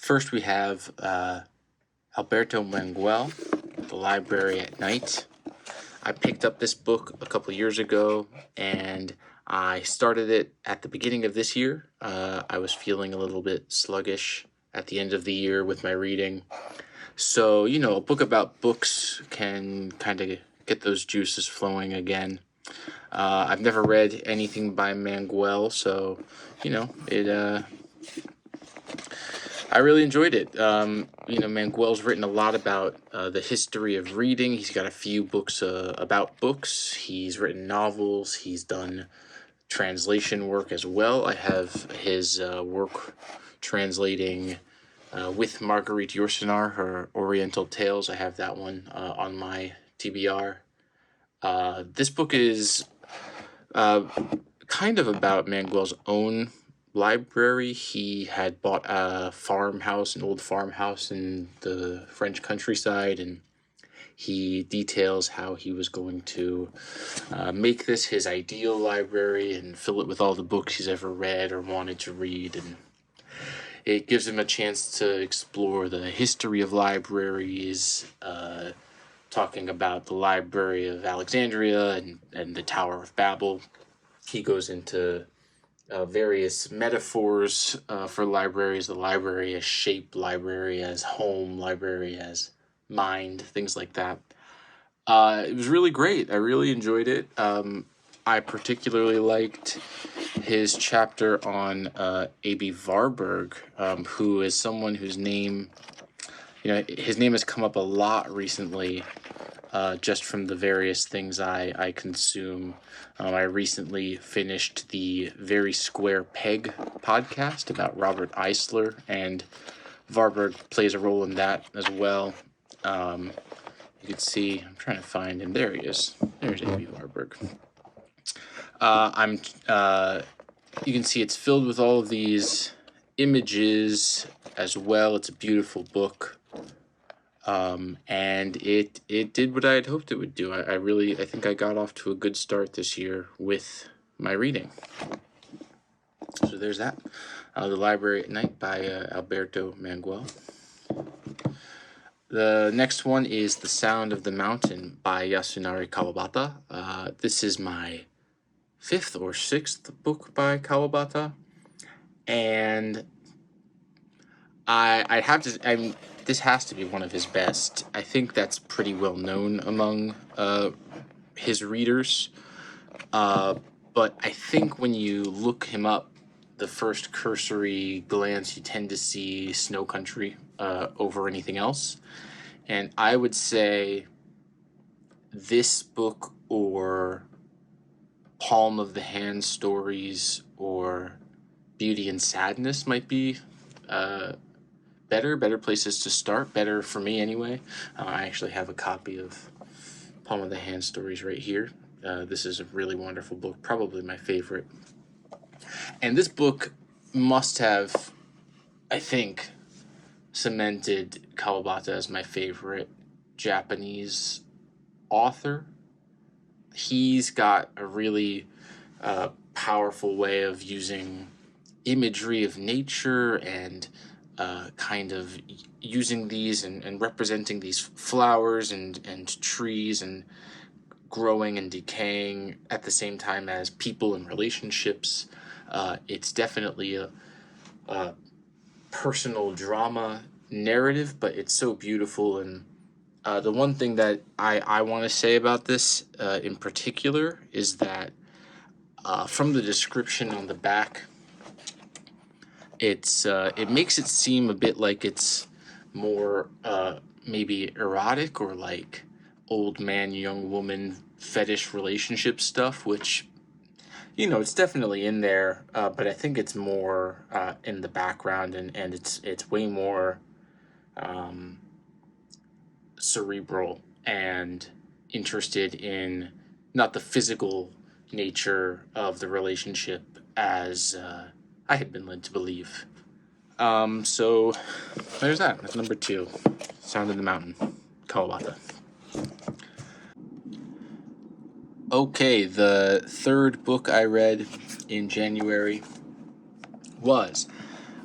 First, we have Alberto Manguel, The Library at Night. I picked up this book a couple years ago, and I started it at the beginning of this year. I was feeling a little bit sluggish at the end of the year with my reading. So, a book about books can kind of get those juices flowing again. I've never read anything by Manguel, so, I really enjoyed it. Manguel's written a lot about the history of reading. He's got a few books about books. He's written novels. He's done translation work as well. I have his work translating with Marguerite Yourcenar, her Oriental Tales. I have that one on my TBR. This book is kind of about Manguel's own library. He had bought an old farmhouse in the French countryside, and he details how he was going to make this his ideal library and fill it with all the books he's ever read or wanted to read. And it gives him a chance to explore the history of libraries, talking about the Library of Alexandria and the Tower of Babel. He goes into various metaphors for libraries: the library as shape, library as home, library as mind, things like that. It was really great. I really enjoyed it. I particularly liked his chapter on A.B. Warburg, who is someone whose name, his name has come up a lot recently, just from the various things I consume. I recently finished the Very Square Peg podcast about Robert Eisler, and Warburg plays a role in that as well. You can see, I'm trying to find him. There he is. There's A.B. Warburg. You can see it's filled with all of these images as well. It's a beautiful book. And it did what I had hoped it would do. I think I got off to a good start this year with my reading. So there's that. The Library at Night by Alberto Manguel. The next one is The Sound of the Mountain by Yasunari Kawabata. This is my 5th or 6th book by Kawabata. And this has to be one of his best. I think that's pretty well known among his readers. But I think when you look him up, the first cursory glance, you tend to see Snow Country over anything else. And I would say this book or Palm of the Hand Stories or Beauty and Sadness might be better places to start, better for me anyway. I actually have a copy of Palm of the Hand Stories right here. This is a really wonderful book, probably my favorite. And this book must have, I think, cemented Kawabata as my favorite Japanese author. He's got a really powerful way of using imagery of nature and kind of using these and representing these flowers and trees and growing and decaying at the same time as people and relationships. It's definitely a personal drama narrative, but it's so beautiful. And the one thing that I want to say about this in particular is that from the description on the back, it makes it seem a bit like it's more maybe erotic or like old man, young woman fetish relationship stuff, which, it's definitely in there, but I think it's more in the background and it's way more cerebral and interested in not the physical nature of the relationship as I had been led to believe. So there's that. That's number 2, Sound of the Mountain, Kawabata. Okay, the third book I read in January was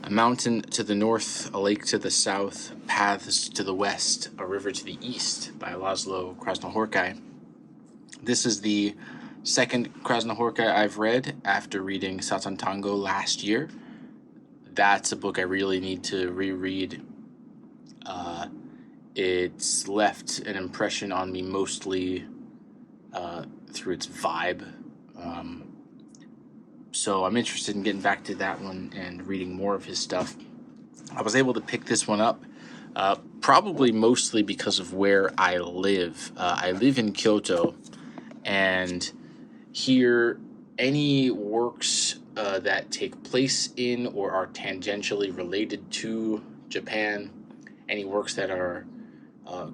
A mountain to the north, a lake to the south, paths to the west, a river to the east, by László Krasznahorkai. This is the second Krasznahorkai I've read after reading Satantango last year. That's a book I really need to reread. It's left an impression on me mostly through its vibe. So I'm interested in getting back to that one and reading more of his stuff. I was able to pick this one up probably mostly because of where I live. I live in Kyoto, and here any works that take place in or are tangentially related to Japan, any works that are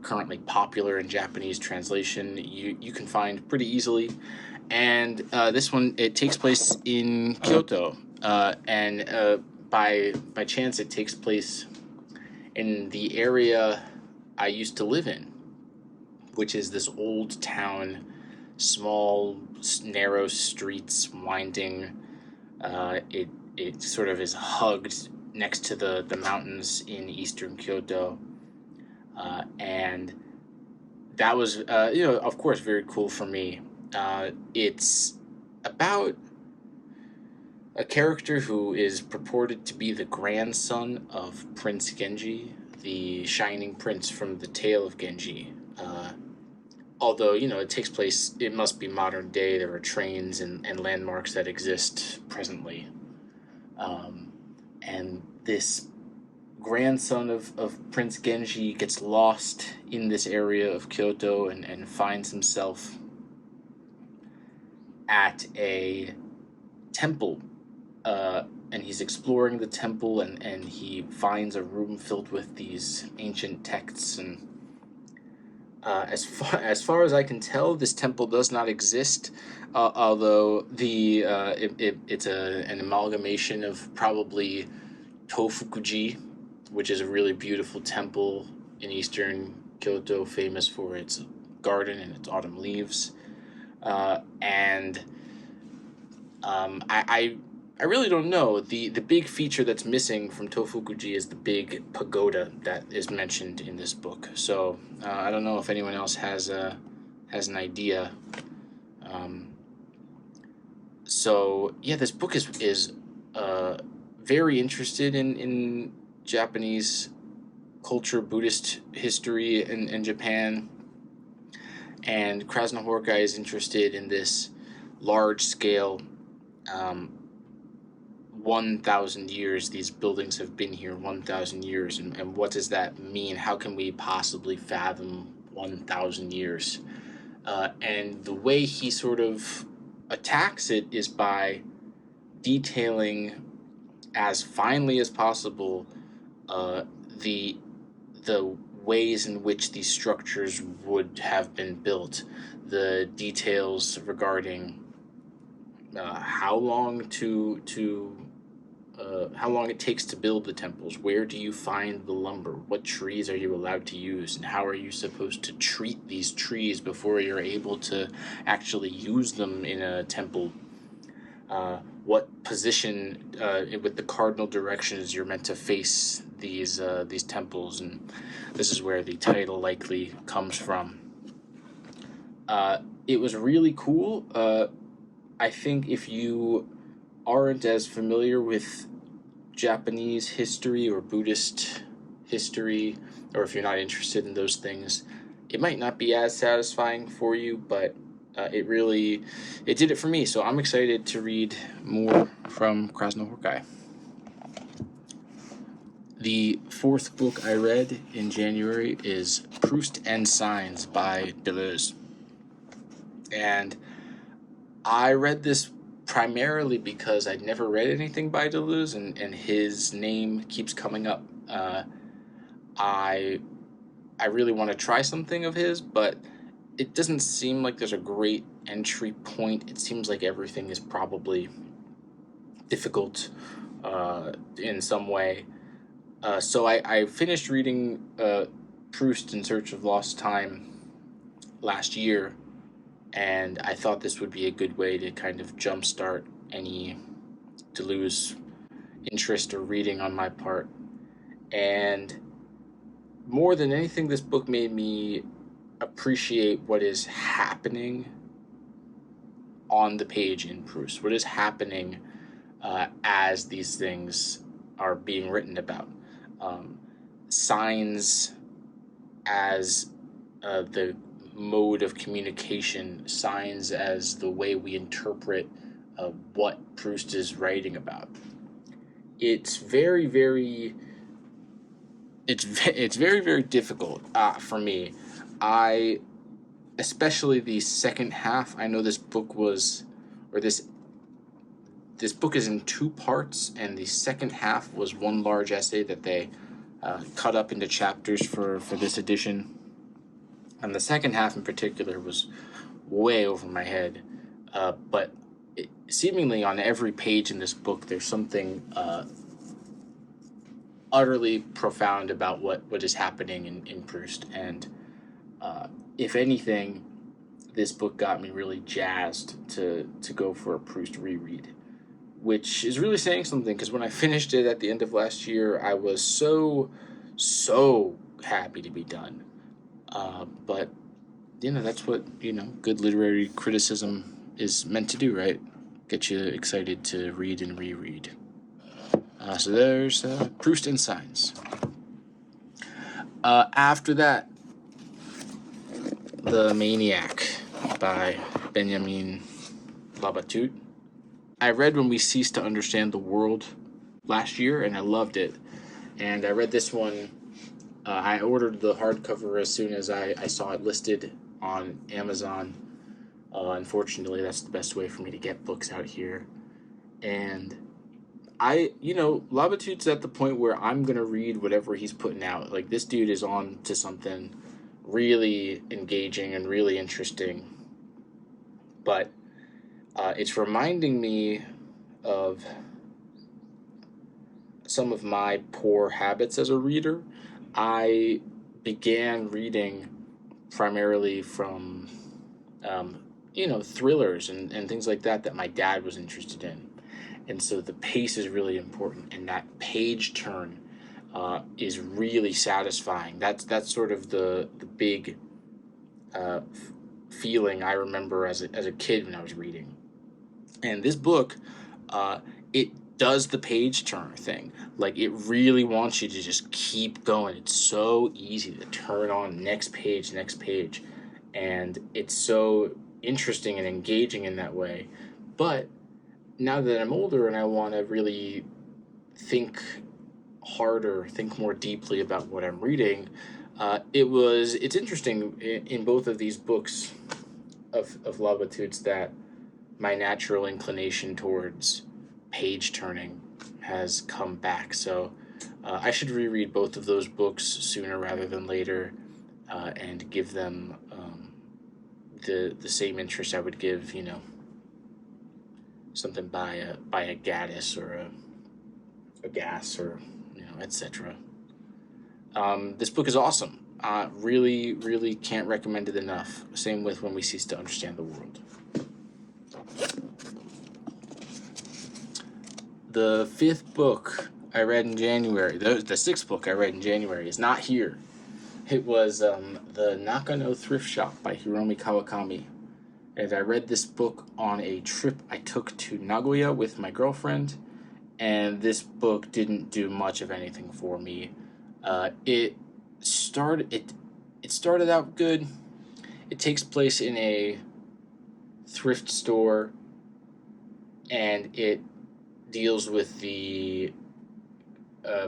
currently popular in Japanese translation, you can find pretty easily. And this one, it takes place in Kyoto, and by chance it takes place in the area I used to live in, which is this old town, small, narrow streets, winding. It sort of is hugged next to the mountains in eastern Kyoto, and that was, of course, very cool for me. It's about a character who is purported to be the grandson of Prince Genji, the shining prince from the Tale of Genji. Although, it takes place, it must be modern day. There are trains and landmarks that exist presently. And this grandson of Prince Genji gets lost in this area of Kyoto and finds himself at a temple, and he's exploring the temple, and he finds a room filled with these ancient texts. And as far as I can tell, this temple does not exist, although it's an amalgamation of probably Tofukuji, which is a really beautiful temple in eastern Kyoto, famous for its garden and its autumn leaves. I really don't know. The big feature that's missing from Tofukuji is the big pagoda that is mentioned in this book. So I don't know if anyone else has an idea. So yeah, this book is very interested in Japanese culture, Buddhist history in Japan. And Krasznahorkai is interested in this large-scale, 1,000 years. These buildings have been here 1,000 years, and what does that mean? How can we possibly fathom 1,000 years? And the way he sort of attacks it is by detailing as finely as possible the ways in which these structures would have been built, the details regarding how long how long it takes to build the temples, where do you find the lumber, what trees are you allowed to use, and how are you supposed to treat these trees before you're able to actually use them in a temple, what position with the cardinal directions you're meant to face these temples. And this is where the title likely comes from. It was really cool. I think if you aren't as familiar with Japanese history or Buddhist history, or if you're not interested in those things, it might not be as satisfying for you, but it did it for me. So I'm excited to read more from Krasznahorkai. The fourth book I read in January is Proust and Signs by Deleuze. And I read this primarily because I'd never read anything by Deleuze, and his name keeps coming up. I really want to try something of his, but it doesn't seem like there's a great entry point. It seems like everything is probably difficult in some way. So I finished reading Proust in Search of Lost Time last year, and I thought this would be a good way to kind of jumpstart any Deleuze interest or reading on my part. And more than anything, this book made me appreciate what is happening on the page in Proust, what is happening as these things are being written about. Signs as the mode of communication, signs as the way we interpret what Proust is writing about. It's very, very difficult for me. Especially the second half. I know this book was, or this book is in two parts, and the second half was one large essay that they cut up into chapters for this edition. And the second half in particular was way over my head. But seemingly on every page in this book, there's something utterly profound about what is happening in Proust. And if anything, this book got me really jazzed to go for a Proust reread, which is really saying something, because when I finished it at the end of last year, I was so happy to be done. But, that's what, good literary criticism is meant to do, right? Get you excited to read and reread. So there's Proust and Signs. After that, The Maniac by Bejamín Labatut. I read When We Cease to Understand the World last year, and I loved it. And I read this one. I ordered the hardcover as soon as I saw it listed on Amazon. Unfortunately, that's the best way for me to get books out here. And Labatut's at the point where I'm going to read whatever he's putting out. Like, this dude is on to something really engaging and really interesting. But it's reminding me of some of my poor habits as a reader. I began reading primarily from, thrillers and things like that my dad was interested in. And so the pace is really important, and that page turn is really satisfying. That's sort of the big feeling I remember as a kid when I was reading. And this book, it does the page turn thing. Like, it really wants you to just keep going. It's so easy to turn on next page, and it's so interesting and engaging in that way. But now that I'm older and I want to really think harder, think more deeply about what I'm reading, it's interesting in both of these books of Labatut's that my natural inclination towards page turning has come back. So I should reread both of those books sooner rather than later, and give them the same interest I would give, something by a Gaddis or a Gas, or etc. This book is awesome. Really, really can't recommend it enough. Same with When We Cease to Understand the World. The fifth book I read in January, the sixth book I read in January, is not here. It was the Nakano Thrift Shop by Hiromi Kawakami. And I read this book on a trip I took to Nagoya with my girlfriend, and this book didn't do much of anything for me. It started out good. It takes place in a thrift store, and it deals with the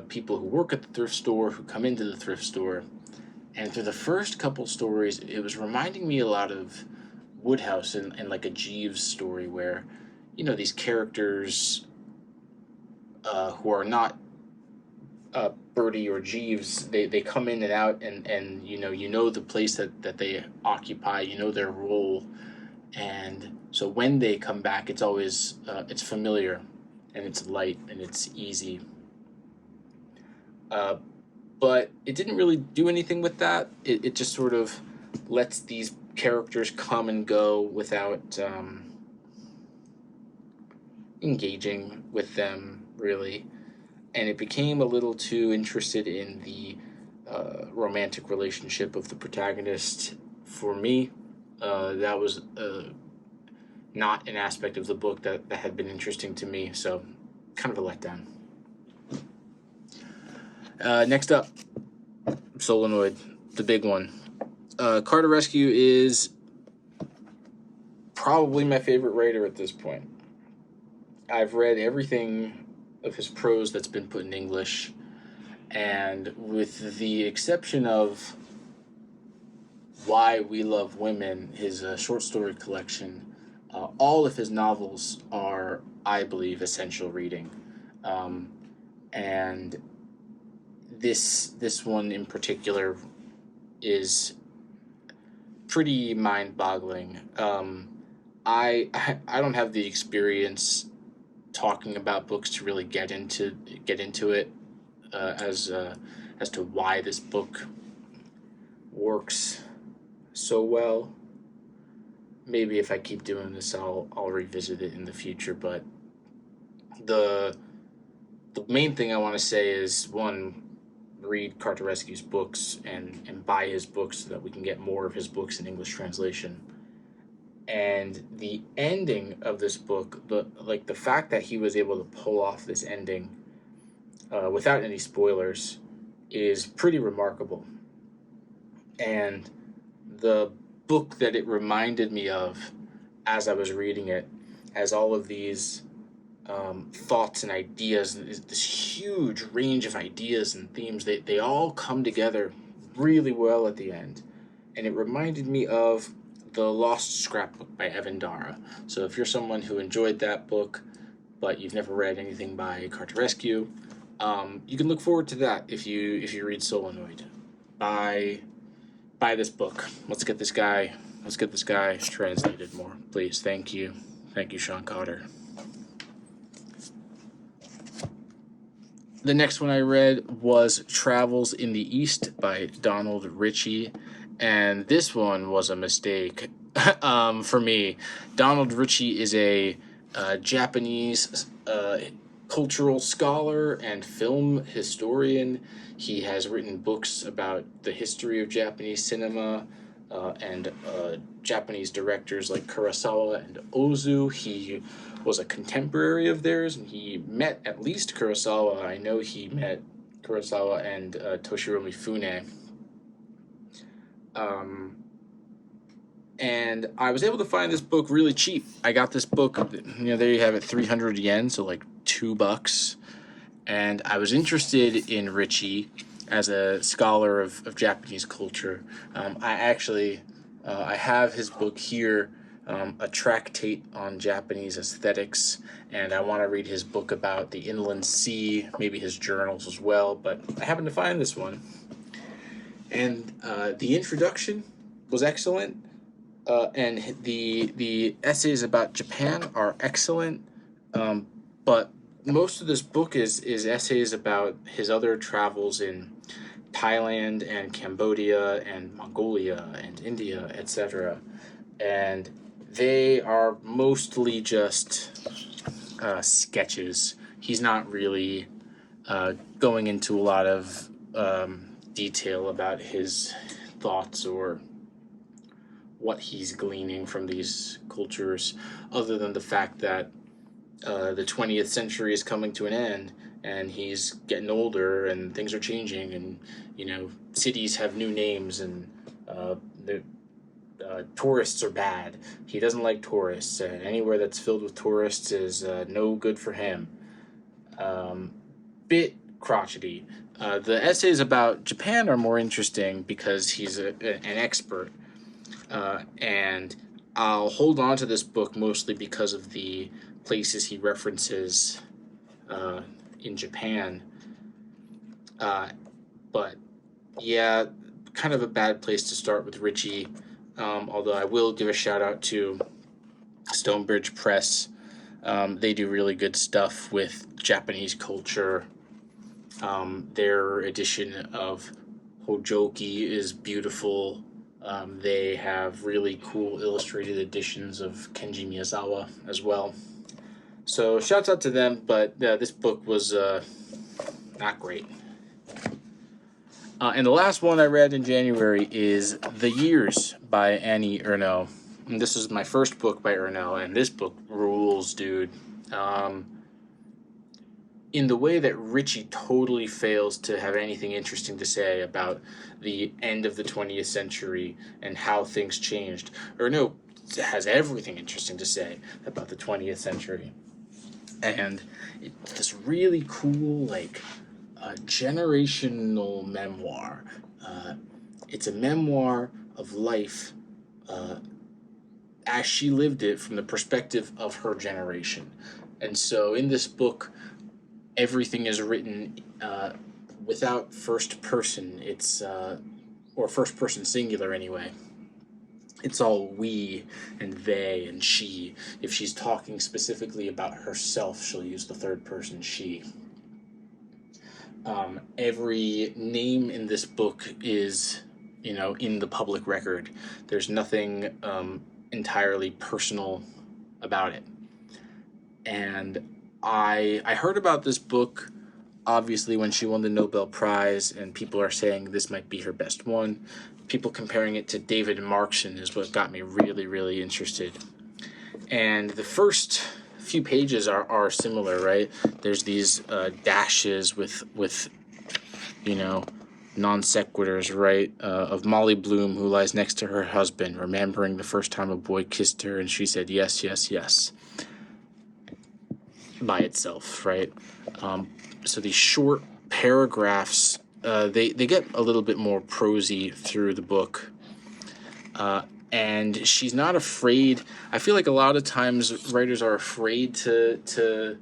people who work at the thrift store, who come into the thrift store. And through the first couple stories, it was reminding me a lot of Woodhouse and like a Jeeves story, where these characters who are not Bertie or Jeeves, they come in and out, and the place that they occupy, their role, and so when they come back, it's always it's familiar, and it's light, and it's easy. But it didn't really do anything with that. It just sort of lets these characters come and go without engaging with them, really. and it became a little too interested in the romantic relationship of the protagonist for me. That was not an aspect of the book that had been interesting to me, so kind of a letdown. Next up, Solenoid, the big one. Cărtărescu is probably my favorite writer at this point. I've read everything of his prose that's been put in English, and with the exception of Why We Love Women, his short story collection, all of his novels are, I believe, essential reading. And this one in particular is pretty mind-boggling. I don't have the experience talking about books to really get into it as to why this book works so well. Maybe if I keep doing this, I'll revisit it in the future. But the main thing I want to say is, one, read Cărtărescu's books and buy his books so that we can get more of his books in English translation. And the ending of this book, the fact that he was able to pull off this ending without any spoilers is pretty remarkable. And the book that it reminded me of as I was reading it, as all of these thoughts and ideas, this huge range of ideas and themes, they all come together really well at the end. And it reminded me of The Lost Scrapbook by Evan Dara. So if you're someone who enjoyed that book, but you've never read anything by Cărtărescu, you can look forward to that if you read Solenoid. Buy this book. Let's get this guy translated more, please. Thank you, Sean Cotter. The next one I read was Travels in the East by Donald Richie, and this one was a mistake for me. Donald Richie is a Japanese cultural scholar and film historian. He has written books about the history of Japanese cinema and Japanese directors like Kurosawa and Ozu. He was a contemporary of theirs, and he met at least Kurosawa. I know he met Kurosawa and Toshiro Mifune. And I was able to find this book really cheap. I got this book, there you have it, 300 yen, so like $2. And I was interested in Richie as a scholar of Japanese culture. I have his book here, A Tractate on Japanese Aesthetics, and I want to read his book about the Inland Sea, maybe his journals as well, but I happened to find this one. And the introduction was excellent, and the essays about Japan are excellent, but most of this book is essays about his other travels in Thailand and Cambodia and Mongolia and India, etc. And they are mostly just sketches. He's not really going into a lot of detail about his thoughts or what he's gleaning from these cultures, other than the fact that the 20th century is coming to an end, and he's getting older, and things are changing, and cities have new names, and tourists are bad. He doesn't like tourists, and anywhere that's filled with tourists is no good for him. Bit crotchety. The essays about Japan are more interesting because he's an expert, and I'll hold on to this book mostly because of the places he references in Japan. But yeah, kind of a bad place to start with Richie, although I will give a shout out to Stonebridge Press. They do really good stuff with Japanese culture. Their edition of Hojoki is beautiful. They have really cool illustrated editions of Kenji Miyazawa as well. So shouts out to them, but this book was not great. And the last one I read in January is The Years by Annie Ernaux. And this is my first book by Ernaux, and this book rules, dude. In the way that Richie totally fails to have anything interesting to say about the end of the 20th century and how things changed, Ernaux has everything interesting to say about the 20th century. And it's this really cool, like, generational memoir. It's a memoir of life as she lived it from the perspective of her generation. And so in this book, everything is written without first person. It's or first person singular anyway. It's all we and they and she. If she's talking specifically about herself, she'll use the third person she. Every name in this book is, in the public record. There's nothing entirely personal about it. And I heard about this book, obviously, when she won the Nobel Prize, and people are saying this might be her best one. People comparing it to David Markson is what got me really, really interested. And the first few pages are similar, right? There's these dashes with non sequiturs, right? Of Molly Bloom, who lies next to her husband, remembering the first time a boy kissed her, and she said yes, yes, yes, by itself, right? So these short paragraphs, they get a little bit more prosy through the book. And she's not afraid. I feel like a lot of times writers are afraid to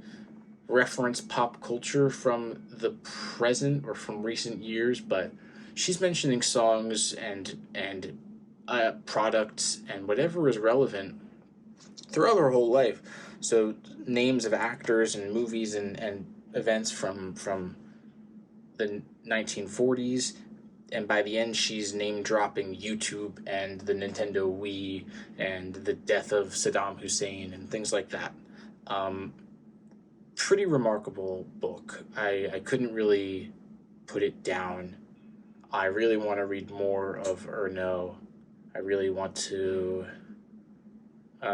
reference pop culture from the present or from recent years, but she's mentioning songs and products and whatever is relevant throughout her whole life. So names of actors and movies and events from the 1940s. And by the end, she's name-dropping YouTube and the Nintendo Wii and the death of Saddam Hussein and things like that. Pretty remarkable book. I couldn't really put it down. I really want to read more of Ernaux. I really want to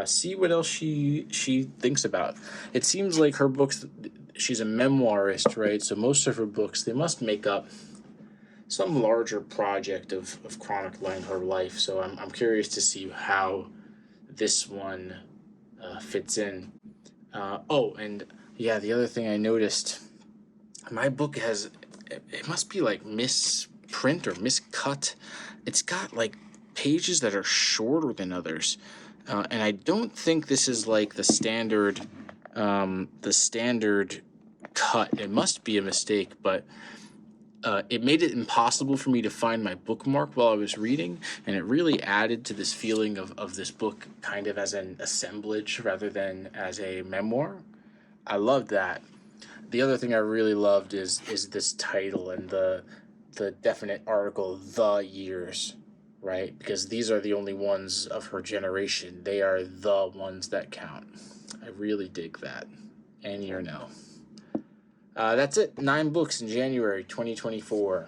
see what else she thinks about. It seems like her books, she's a memoirist, right? So most of her books, they must make up some larger project of chronicling her life. So I'm curious to see how this one fits in. And yeah, the other thing I noticed, my book it must be like misprint or miscut. It's got like pages that are shorter than others. And I don't think this is like the standard cut. It must be a mistake, but it made it impossible for me to find my bookmark while I was reading, and it really added to this feeling of this book kind of as an assemblage rather than as a memoir. I loved that. The other thing I really loved is this title and the definite article, The Years, right? Because these are the only ones of her generation. They are the ones that count. I really dig that. Annie Ernaux. That's it. 9 books in January 2024.